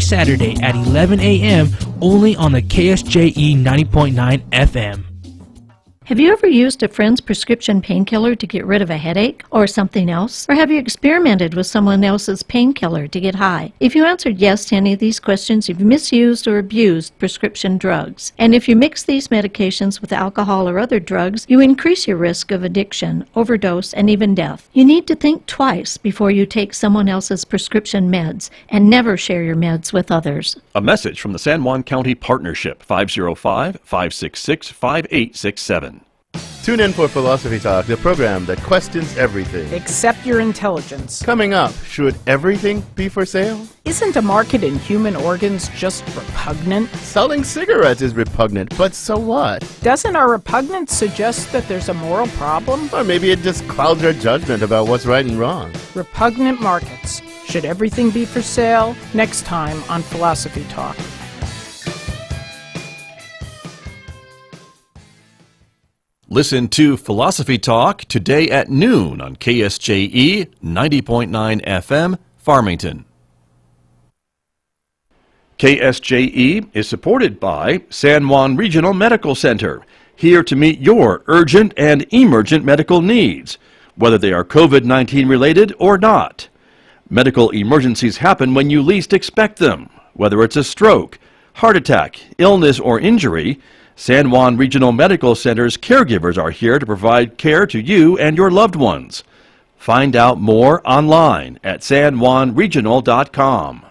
Saturday at 11 a.m. only on the KSJE 90.9 FM. Have you ever used a friend's prescription painkiller to get rid of a headache or something else? Or have you experimented with someone else's painkiller to get high? If you answered yes to any of these questions, you've misused or abused prescription drugs. And if you mix these medications with alcohol or other drugs, you increase your risk of addiction, overdose, and even death. You need to think twice before you take someone else's prescription meds, and never share your meds with others. A message from the San Juan County Partnership, 505-566-5867. Tune in for Philosophy Talk, the program that questions everything. Accept your intelligence. Coming up, should everything be for sale? Isn't a market in human organs just repugnant? Selling cigarettes is repugnant, but so what? Doesn't our repugnance suggest that there's a moral problem? Or maybe it just clouds our judgment about what's right and wrong. Repugnant markets. Should everything be for sale? Next time on Philosophy Talk. Listen to Philosophy Talk today at noon on KSJE 90.9 FM, Farmington. KSJE is supported by San Juan Regional Medical Center, here to meet your urgent and emergent medical needs, whether they are COVID-19 related or not. Medical emergencies happen when you least expect them, whether it's a stroke, heart attack, illness, or injury. San Juan Regional Medical Center's caregivers are here to provide care to you and your loved ones. Find out more online at sanjuanregional.com.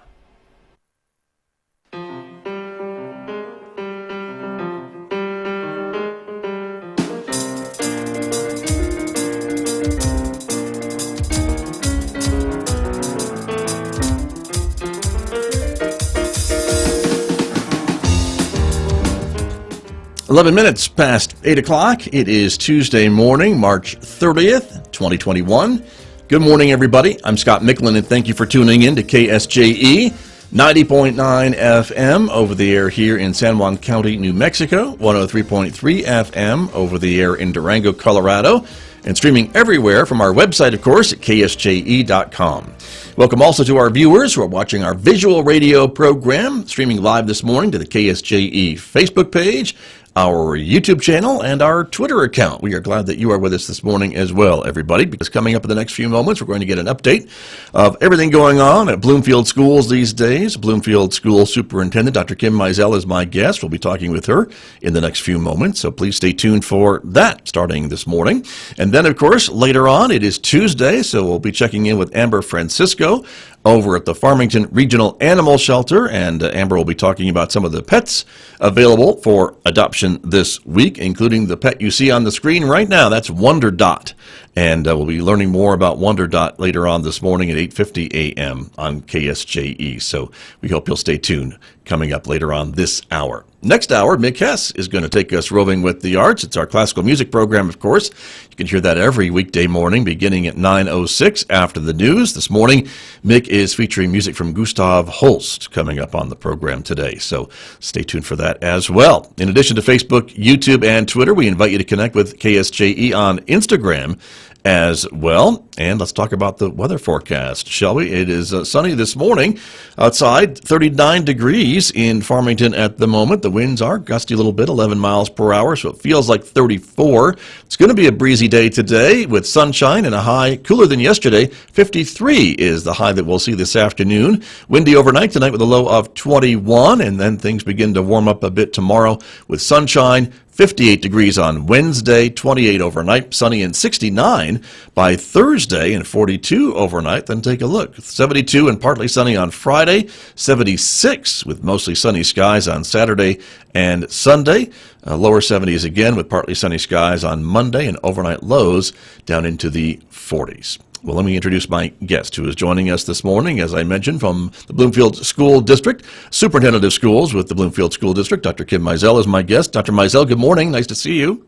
Eleven minutes past 8 o'clock. It is Tuesday morning, March 30th, 2021. Good morning, everybody. I'm Scott Michlin, and thank you for tuning in to KSJE 90.9 FM over the air here in San Juan County, New Mexico, 103.3 FM over the air in Durango, Colorado, and streaming everywhere from our website, of course, at ksje.com. Welcome also to our viewers who are watching our visual radio program, streaming live this morning to the KSJE Facebook page, our YouTube channel, and our Twitter account. We are glad that you are with us this morning as well, everybody, because coming up in the next few moments, we're going to get an update of everything going on at Bloomfield schools these days. Bloomfield School Superintendent Dr. Kim Mizell is my guest. We'll be talking with her in the next few moments, so please stay tuned for that starting this morning. And then, of course, later on, it is Tuesday, so we'll be checking in with Amber Francisco over at the Farmington Regional Animal Shelter, and Amber will be talking about some of the pets available for adoption this week, including the pet you see on the screen right now. That's Wonder Dot, and we'll be learning more about Wonder Dot later on this morning at 8:50 a.m. on KSJE, so we hope you'll stay tuned coming up later on this hour. Next hour, Mick Hess is going to take us roving with the arts. It's our classical music program, of course. You can hear that every weekday morning beginning at 9:06 after the news. This morning, Mick is featuring music from Gustav Holst coming up on the program today, so stay tuned for that as well. In addition to Facebook, YouTube, and Twitter, we invite you to connect with KSJE on Instagram as well. And let's talk about the weather forecast, shall we? It is sunny this morning outside, 39 degrees in Farmington at the moment. The winds are gusty a little bit, 11 miles per hour, so it feels like 34. It's going to be a breezy day today with sunshine and a high cooler than yesterday. 53 is the high that we'll see this afternoon. Windy overnight tonight with a low of 21, and then things begin to warm up a bit tomorrow with sunshine. 58 degrees on Wednesday, 28 overnight, sunny and 69 by Thursday, and 42 overnight. Then take a look. 72 and partly sunny on Friday, 76 with mostly sunny skies on Saturday and Sunday. Lower 70s again with partly sunny skies on Monday, and overnight lows down into the 40s. Well, let me introduce my guest who is joining us this morning, as I mentioned, from the Bloomfield School District, Superintendent of Schools with the Bloomfield School District. Dr. Kim Mizell is my guest. Dr. Mizell, good morning. Nice to see you.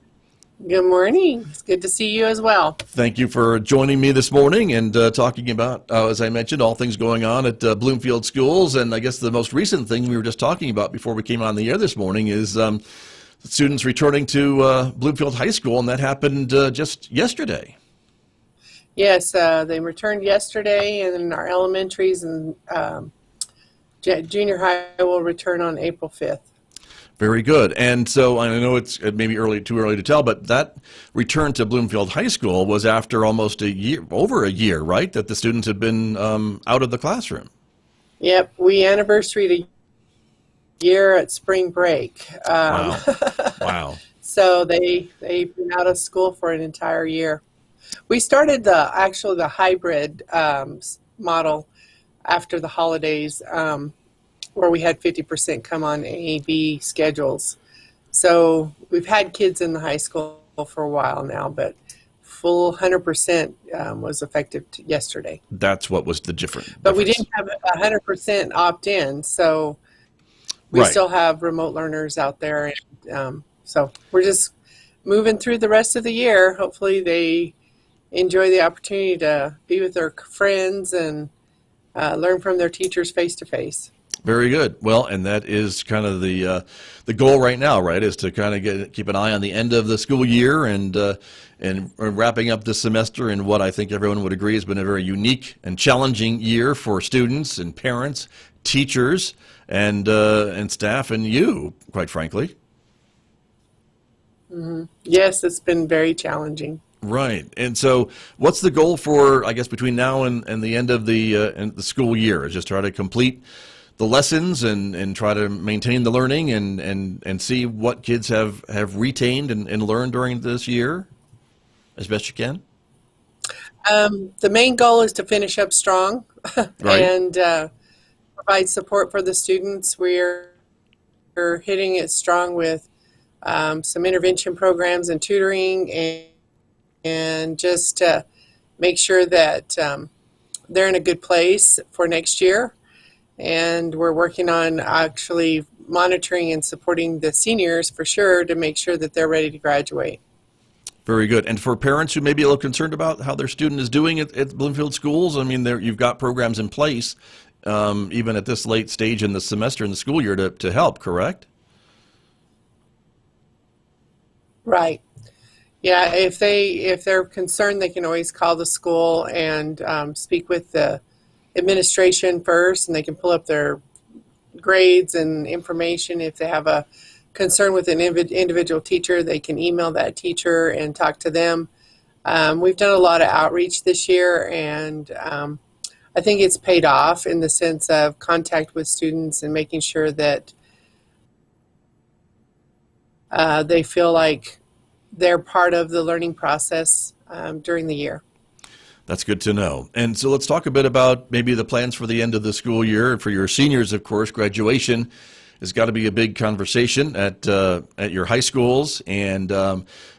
Good morning. It's good to see you as well. Thank you for joining me this morning and talking about, as I mentioned, all things going on at Bloomfield Schools. And I guess the most recent thing we were just talking about before we came on the air this morning is students returning to Bloomfield High School, and that happened just yesterday. Yes, they returned yesterday in our elementaries and Junior high will return on April 5th. Very good. And so I know it's maybe too early to tell, but that return to Bloomfield High School was after almost over a year, right? That the students had been out of the classroom. Yep, we anniversaried a year at spring break. Wow. Wow. So they've been out of school for an entire year. We started the hybrid model after the holidays, where we had 50% come on A/B schedules. So we've had kids in the high school for a while now, but full 100% was effective yesterday. That's what was the difference. But we didn't have 100% opt-in, so we Right. still have remote learners out there. And so we're just moving through the rest of the year. Hopefully they enjoy the opportunity to be with their friends and learn from their teachers face-to-face. Very good. Well, and that is kind of the goal right now, right? Is to kind of keep an eye on the end of the school year and wrapping up this semester in what I think everyone would agree has been a very unique and challenging year for students and parents, teachers, and staff, and you, quite frankly. Mm-hmm. Yes, it's been very challenging. Right. And so what's the goal for, I guess, between now and the end of the school year? Is just try to complete the lessons and try to maintain the learning and see what kids have retained and learned during this year as best you can? The main goal is to finish up strong Right. and provide support for the students. We're hitting it strong with some intervention programs and tutoring and just make sure that they're in a good place for next year. And we're working on actually monitoring and supporting the seniors for sure to make sure that they're ready to graduate. Very good. And for parents who may be a little concerned about how their student is doing at Bloomfield schools, I mean, you've got programs in place even at this late stage in the semester in the school year to help, correct? Right. Yeah, if they're concerned, they can always call the school and speak with the administration first, and they can pull up their grades and information. If they have a concern with an individual teacher, they can email that teacher and talk to them. We've done a lot of outreach this year, and I think it's paid off in the sense of contact with students and making sure that they feel like they're part of the learning process during the year. That's good to know. And so let's talk a bit about maybe the plans for the end of the school year. For your seniors, of course, graduation has got to be a big conversation at your high schools, and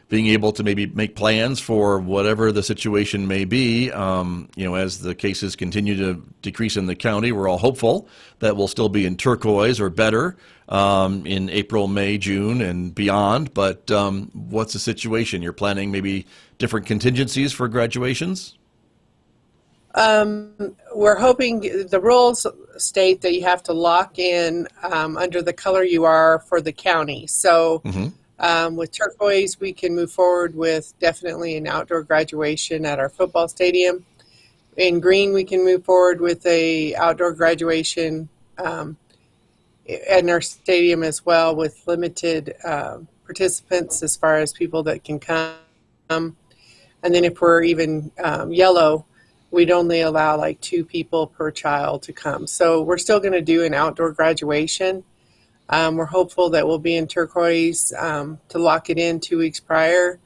being able to maybe make plans for whatever the situation may be. As the cases continue to decrease in the county, we're all hopeful that we'll still be in turquoise or better in April, May, June, and beyond. But what's the situation? You're planning maybe different contingencies for graduations? We're hoping the rules state that you have to lock in under the color you are for the county. So with turquoise, we can move forward with definitely an outdoor graduation at our football stadium. In green, we can move forward with a outdoor graduation in our stadium as well, with limited participants as far as people that can come. And then if we're even yellow, we'd only allow like 2 people per child to come. So we're still going to do an outdoor graduation. We're hopeful that we'll be in turquoise to lock it in 2 weeks prior,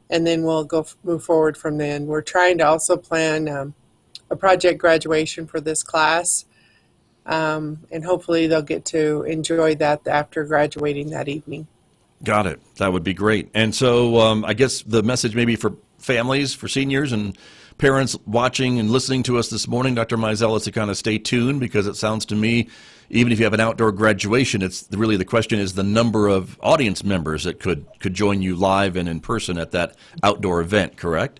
and then we'll move forward from then. We're trying to also plan a project graduation for this class, and hopefully they'll get to enjoy that after graduating that evening. Got it. That would be great. And so I guess the message maybe for families, for seniors and parents watching and listening to us this morning, Dr. Mizell, is to kind of stay tuned, because it sounds to me, even if you have an outdoor graduation, it's really the question is the number of audience members that could join you live and in person at that outdoor event, correct?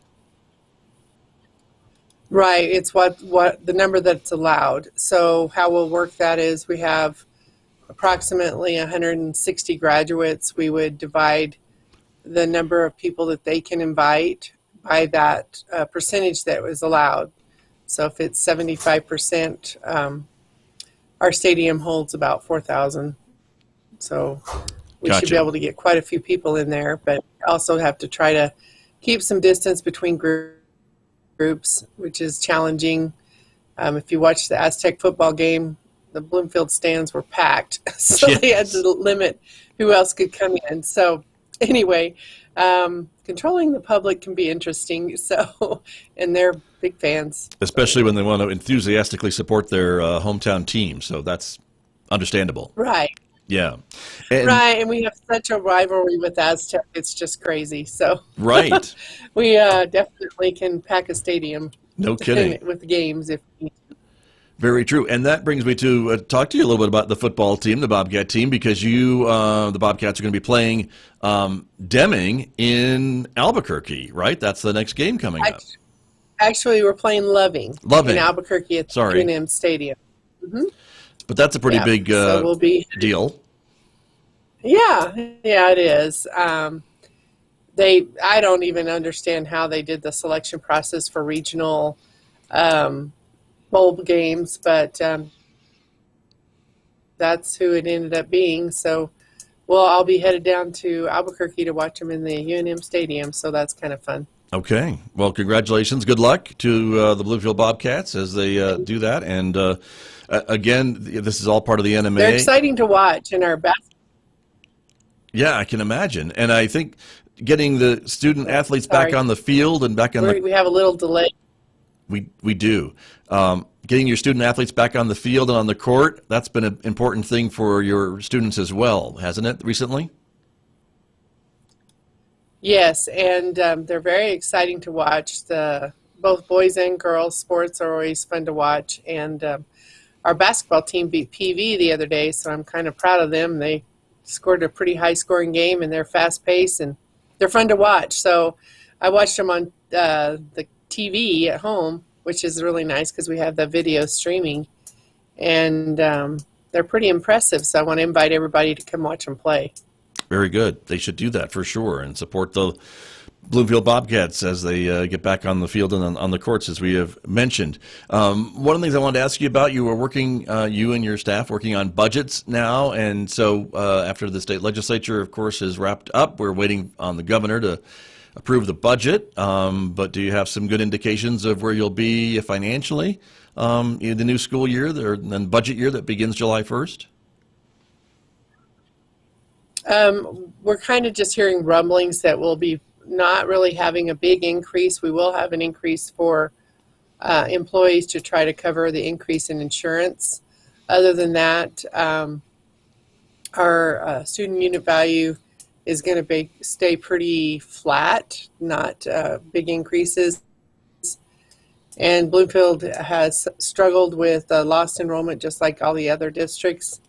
Right. It's what the number that's allowed. So how we'll work that is we have approximately 160 graduates. We would divide the number of people that they can invite by that percentage that was allowed. So if it's 75% our stadium holds about 4,000. So we should Gotcha. be able to get quite a few people in there, but also have to try to keep some distance between groups, which is challenging. If you watch the Aztec football game, the Bloomfield stands were packed, so they had to limit who else could come in. So anyway, controlling the public can be interesting. So, and they're big fans, Especially when they want to enthusiastically support their hometown team. So that's understandable. right? Yeah. And, Right, and we have such a rivalry with Aztec; it's just crazy. So Right. we definitely can pack a stadium. No kidding. With games if we need to. Very true. And that brings me to talk to you a little bit about the football team, the Bobcat team, because you, the Bobcats, are going to be playing Deming in Albuquerque, right? That's the next game coming up. Actually, we're playing Loving in Albuquerque at the UNM Stadium. But that's a pretty big so we'll be, deal. Yeah, it is. I don't even understand how they did the selection process for regional bowl games, but that's who it ended up being. So, I'll be headed down to Albuquerque to watch them in the UNM Stadium. So that's kind of fun. Okay. Well, congratulations. Good luck to the Bloomfield Bobcats as they do that. And again, this is all part of the NMA. They're exciting to watch in our basketball. Yeah, I can imagine. And I think getting the student athletes back on the field and back on we have a little delay. We do. Getting your student athletes back on the field and on the court, that's been an important thing for your students as well, hasn't it, recently? Yes, and they're very exciting to watch. Both boys and girls sports are always fun to watch. And our basketball team beat PV the other day, so I'm kind of proud of them. They scored a pretty high-scoring game, and they're fast-paced, and they're fun to watch. So I watched them on the TV at home, which is really nice because we have the video streaming. And they're pretty impressive, so I want to invite everybody to come watch them play. Very good. They should do that for sure and support the Bloomfield Bobcats as they get back on the field and on the courts, as we have mentioned. One of the things I wanted to ask you about, you were working, you and your staff, working on budgets now. And so after the state legislature, of course, is wrapped up, we're waiting on the governor to approve the budget. But do you have some good indications of where you'll be financially in the new school year and budget year that begins July 1st? We're kind of just hearing rumblings that we'll be not really having a big increase. We will have an increase for employees to try to cover the increase in insurance. Other than that, our student unit value is going to stay pretty flat, not big increases. And Bloomfield has struggled with lost enrollment just like all the other districts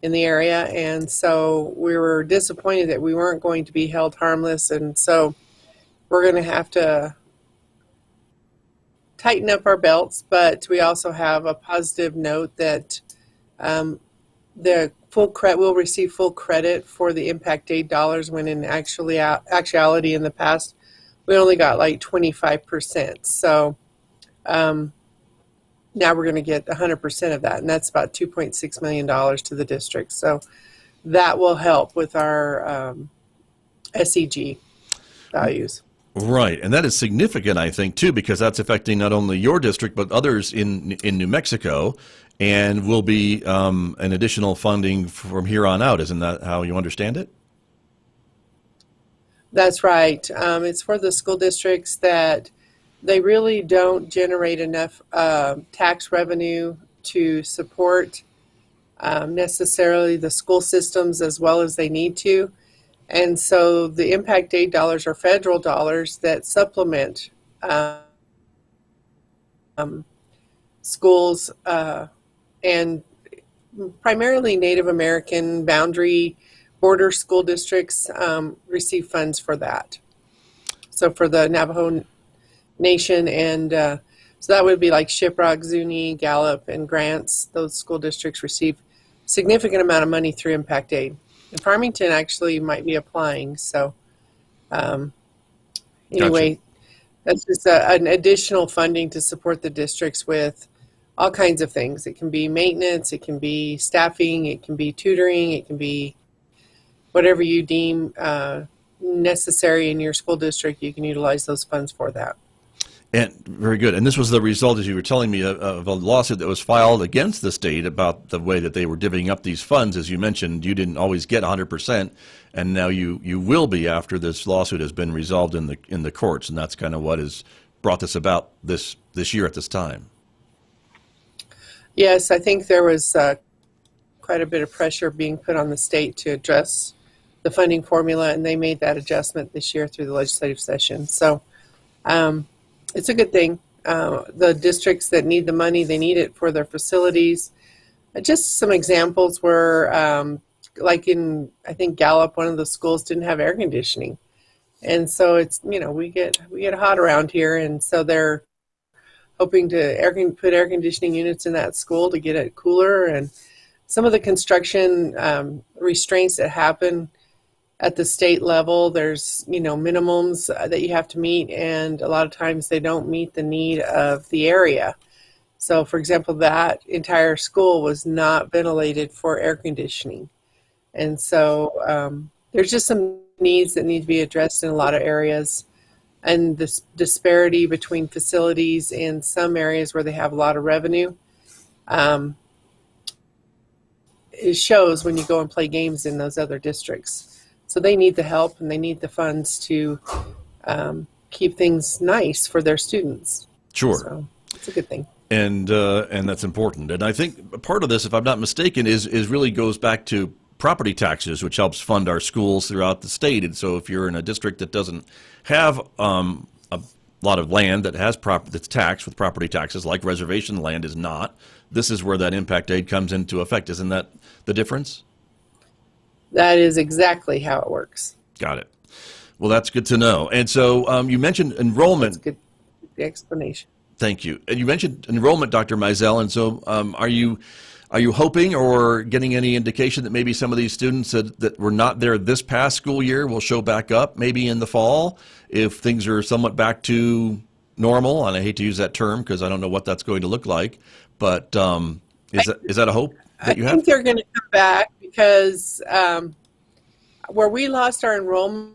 in the area, and so we were disappointed that we weren't going to be held harmless, and so we're going to have to tighten up our belts. But we also have a positive note that we'll receive full credit for the impact aid dollars, when in actuality in the past we only got like 25%. So now we're going to get 100% of that, and that's about $2.6 million to the district. So that will help with our SEG values. Right, and that is significant, I think, too, because that's affecting not only your district but others in New Mexico, and will be an additional funding from here on out. Isn't that how you understand it? That's right. It's for the school districts that they really don't generate enough tax revenue to support necessarily the school systems as well as they need to. And so the impact aid dollars are federal dollars that supplement schools and primarily Native American boundary border school districts receive funds for that. So for the Navajo Nation, and so that would be like Shiprock, Zuni, Gallup, and Grants. Those school districts receive significant amount of money through impact aid. And Farmington actually might be applying. So anyway, Gotcha. that's just an additional funding to support the districts with all kinds of things. It can be maintenance, it can be staffing, it can be tutoring, it can be whatever you deem necessary in your school district. You can utilize those funds for that. And very good. And this was the result, as you were telling me, of a lawsuit that was filed against the state about the way that they were divvying up these funds. As you mentioned, you didn't always get 100%, and now you will be after this lawsuit has been resolved in the courts, and that's kind of what has brought this about this year at this time. Yes, I think there was quite a bit of pressure being put on the state to address the funding formula, and they made that adjustment this year through the legislative session. So it's a good thing. The districts that need the money, they need it for their facilities. Just some examples were, like in, I think Gallup, one of the schools didn't have air conditioning. And so it's, we get hot around here, and so they're hoping to put air conditioning units in that school to get it cooler. And some of the construction restraints that happen at the state level, there's, minimums that you have to meet, and a lot of times they don't meet the need of the area. So, for example, that entire school was not ventilated for air conditioning. And so there's just some needs that need to be addressed in a lot of areas. And this disparity between facilities in some areas where they have a lot of revenue, it shows when you go and play games in those other districts. So they need the help, and they need the funds to keep things nice for their students. Sure. So it's a good thing. And that's important. And I think part of this, if I'm not mistaken, is really goes back to property taxes, which helps fund our schools throughout the state. And so if you're in a district that doesn't have a lot of land that has that's taxed with property taxes, like reservation land is not, this is where that impact aid comes into effect. Isn't that the difference? That is exactly how it works. Got it. Well, that's good to know. And so you mentioned enrollment. That's good explanation. Thank you. And you mentioned enrollment, Dr. Mizell. And so are you hoping or getting any indication that maybe some of these students that were not there this past school year will show back up maybe in the fall if things are somewhat back to normal? And I hate to use that term because I don't know what that's going to look like. But is that a hope that you have? I think they're going to come back because where we lost our enrollment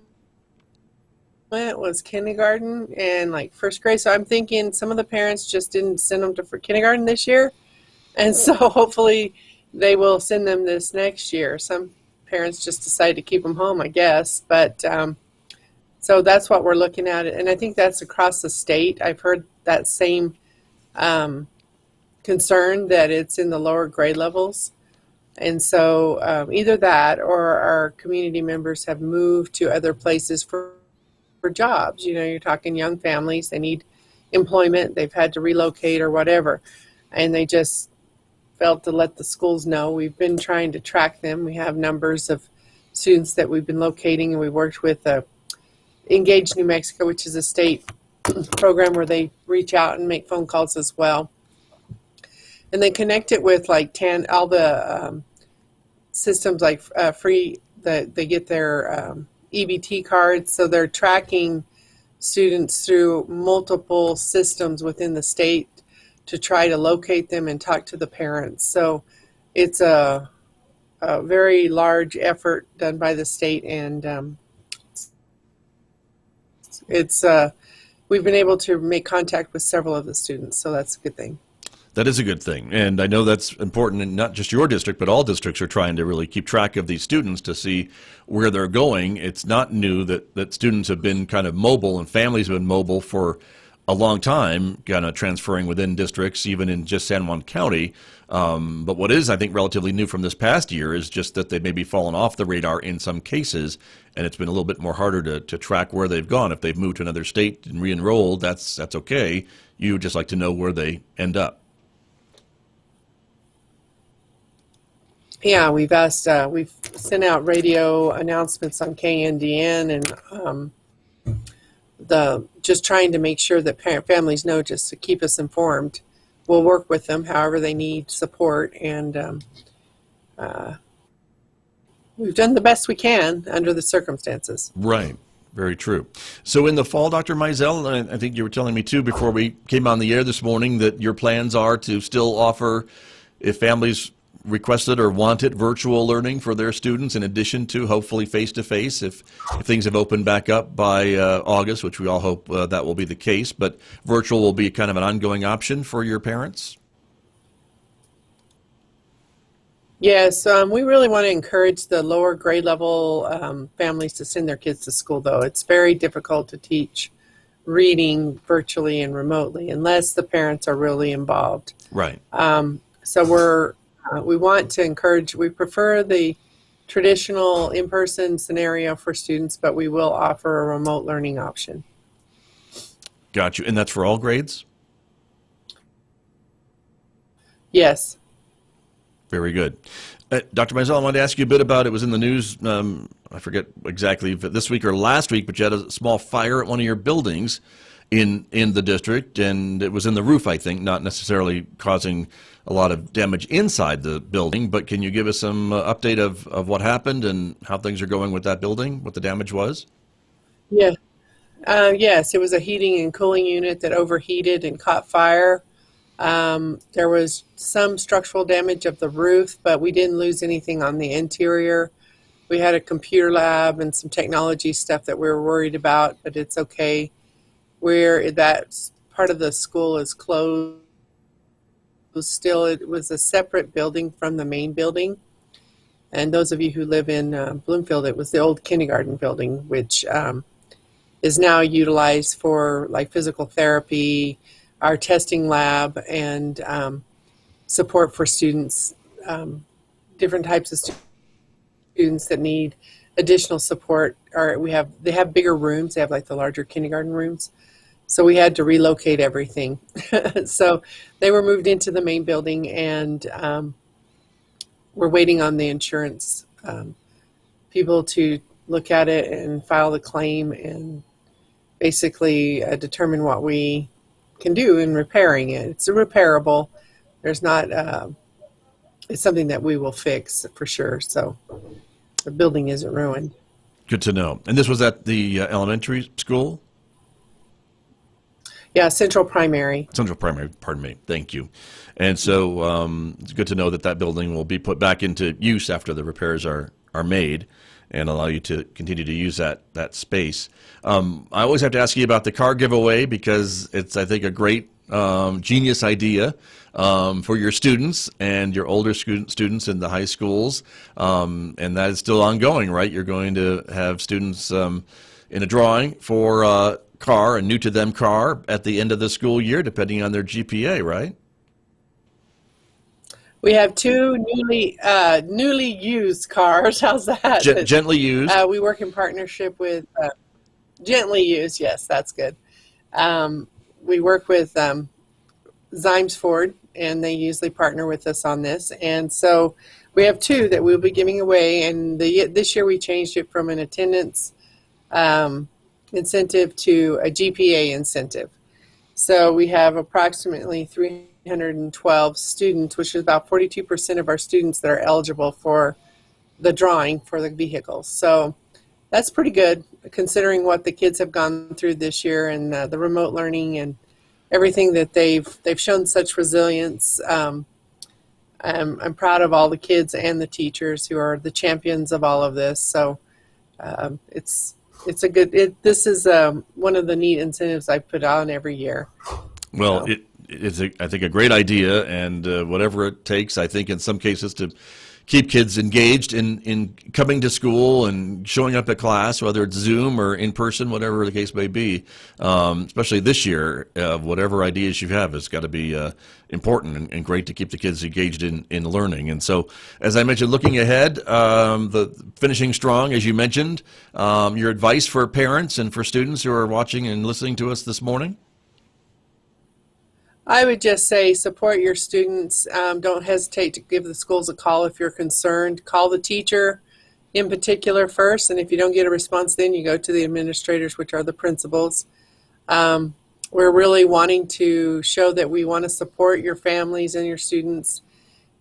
was kindergarten and like first grade. So I'm thinking some of the parents just didn't send them for kindergarten this year. And so hopefully they will send them this next year. Some parents just decide to keep them home, I guess. But so that's what we're looking at. And I think that's across the state. I've heard that same concern that it's in the lower grade levels. And so either that or our community members have moved to other places for jobs. You're talking young families. They need employment. They've had to relocate or whatever. And they just felt to let the schools know. We've been trying to track them. We have numbers of students that we've been locating, and we worked with Engage New Mexico, which is a state program where they reach out and make phone calls as well. And they connect it with like all the systems like free, that they get their EBT cards. So they're tracking students through multiple systems within the state to try to locate them and talk to the parents. So it's a very large effort done by the state, and we've been able to make contact with several of the students, so that's a good thing. That is a good thing. And I know that's important in not just your district, but all districts are trying to really keep track of these students to see where they're going. It's not new that students have been kind of mobile and families have been mobile for a long time, kind of transferring within districts, even in just San Juan County. But what is, I think, relatively new from this past year is just that they've maybe fallen off the radar in some cases, and it's been a little bit more harder to track where they've gone. If they've moved to another state and re-enrolled, that's okay. You would just like to know where they end up. Yeah, we've sent out radio announcements on KNDN, and just trying to make sure that families know, just to keep us informed. We'll work with them however they need support, and we've done the best we can under the circumstances. Right. Very true. So in the fall, Dr. Mizell, and I think you were telling me too before we came on the air this morning that your plans are to still offer, if families requested or wanted, virtual learning for their students in addition to hopefully face-to-face if things have opened back up by August, which we all hope that will be the case. But virtual will be kind of an ongoing option for your parents? Yes, we really want to encourage the lower grade level families to send their kids to school, though. It's very difficult to teach reading virtually and remotely unless the parents are really involved. Right. So we want to encourage, we prefer the traditional in-person scenario for students, but we will offer a remote learning option. Got you. And that's for all grades? Yes. Very good. Dr. Mizell, I wanted to ask you a bit about, it was in the news, I forget exactly if this week or last week, but you had a small fire at one of your buildings in the district, and it was in the roof, I think, not necessarily causing a lot of damage inside the building, but can you give us some update of what happened and how things are going with that building, what the damage was? Yeah. Yes, it was a heating and cooling unit that overheated and caught fire. There was some structural damage of the roof, but we didn't lose anything on the interior. We had a computer lab and some technology stuff that we were worried about, but it's okay. That part of the school is closed. Still, it was a separate building from the main building. And those of you who live in Bloomfield, it was the old kindergarten building, which is now utilized for like physical therapy, our testing lab, and support for students, different types of students that need additional support. They have bigger rooms. They have like the larger kindergarten rooms. So we had to relocate everything. So they were moved into the main building, and we're waiting on the insurance people to look at it and file the claim and basically determine what we can do in repairing it. It's repairable. There's not, it's something that we will fix for sure. So the building isn't ruined. Good to know. And this was at the elementary school? Yeah, Central Primary. Central Primary, pardon me. Thank you. And so it's good to know that building will be put back into use after the repairs are made and allow you to continue to use that space. I always have to ask you about the car giveaway because it's, I think, a great genius idea for your students and your older students in the high schools. And that is still ongoing, right? You're going to have students in a drawing for a new to them car at the end of the school year, depending on their GPA, right? We have two newly used cars. How's that? Gently used. We work in partnership with Gently Used. Yes, that's good. We work with Zimes Ford, and they usually partner with us on this. And so we have two that we'll be giving away. And this year we changed it from an attendance incentive to a GPA incentive. So we have approximately 312 students, which is about 42% of our students that are eligible for the drawing for the vehicles. So that's pretty good considering what the kids have gone through this year and the remote learning and everything that they've shown such resilience. I'm proud of all the kids and the teachers who are the champions of all of this. So this is one of the neat incentives I put on every year. Well, so. It's, I think, a great idea, and whatever it takes, I think, in some cases, to keep kids engaged in coming to school and showing up at class, whether it's Zoom or in person, whatever the case may be, especially this year, whatever ideas you have has got to be important and great to keep the kids engaged in learning. And so, as I mentioned, looking ahead, the finishing strong, as you mentioned, your advice for parents and for students who are watching and listening to us this morning? I would just say support your students. Don't hesitate to give the schools a call if you're concerned. Call the teacher in particular first, and if you don't get a response, then you go to the administrators, which are the principals. We're really wanting to show that we want to support your families and your students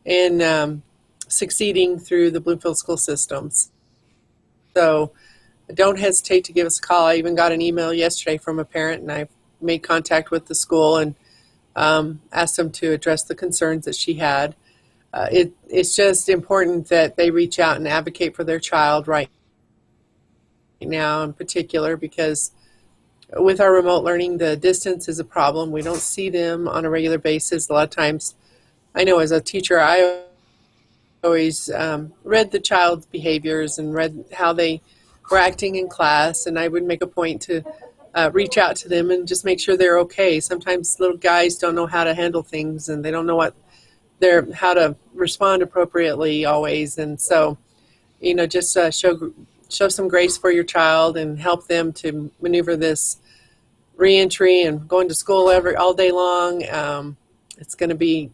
in succeeding through the Bloomfield school systems. So don't hesitate to give us a call. I even got an email yesterday from a parent, and I've made contact with the school and asked them to address the concerns that she had. It's just important that they reach out and advocate for their child right now in particular, because with our remote learning, the distance is a problem. We don't see them on a regular basis. A lot of times, I know as a teacher, I always read the child's behaviors and read how they were acting in class, and I would make a point to reach out to them and just make sure they're okay. Sometimes little guys don't know how to handle things, and they don't know how to respond appropriately always. And so, just show some grace for your child and help them to maneuver this reentry and going to school all day long. It's going to be,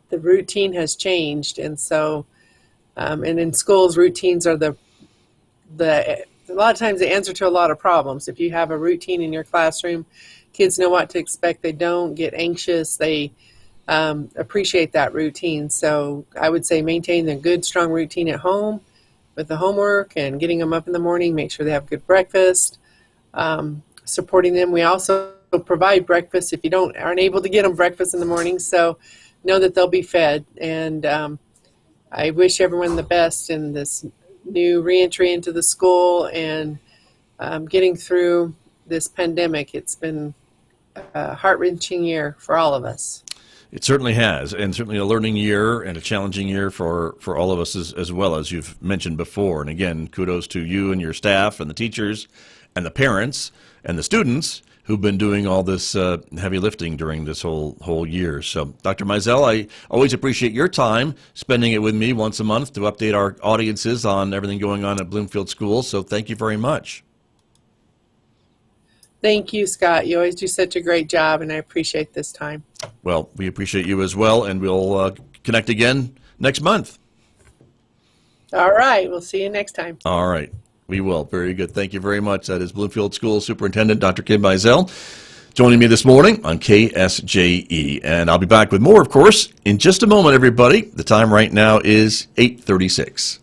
the routine has changed, and so and in schools, routines are a lot of times the answer to a lot of problems. If you have a routine in your classroom, kids know what to expect. They don't get anxious. They appreciate that routine. So I would say maintain a good, strong routine at home with the homework and getting them up in the morning, make sure they have good breakfast, supporting them. We also provide breakfast if you aren't able to get them breakfast in the morning. So know that they'll be fed. And I wish everyone the best in this new reentry into the school and getting through this pandemic. It's been a heart-wrenching year for all of us. It certainly has, and certainly a learning year and a challenging year for all of us as well, as you've mentioned before. And again, kudos to you and your staff and the teachers and the parents and the students who've been doing all this heavy lifting during this whole year. So, Dr. Mizell, I always appreciate your time, spending it with me once a month to update our audiences on everything going on at Bloomfield School. So thank you very much. Thank you, Scott. You always do such a great job, and I appreciate this time. Well, we appreciate you as well, and we'll connect again next month. All right. We'll see you next time. All right. We will. Very good. Thank you very much. That is Bloomfield School Superintendent Dr. Kim Mizell joining me this morning on KSJE. And I'll be back with more, of course, in just a moment, everybody. The time right now is 8:36.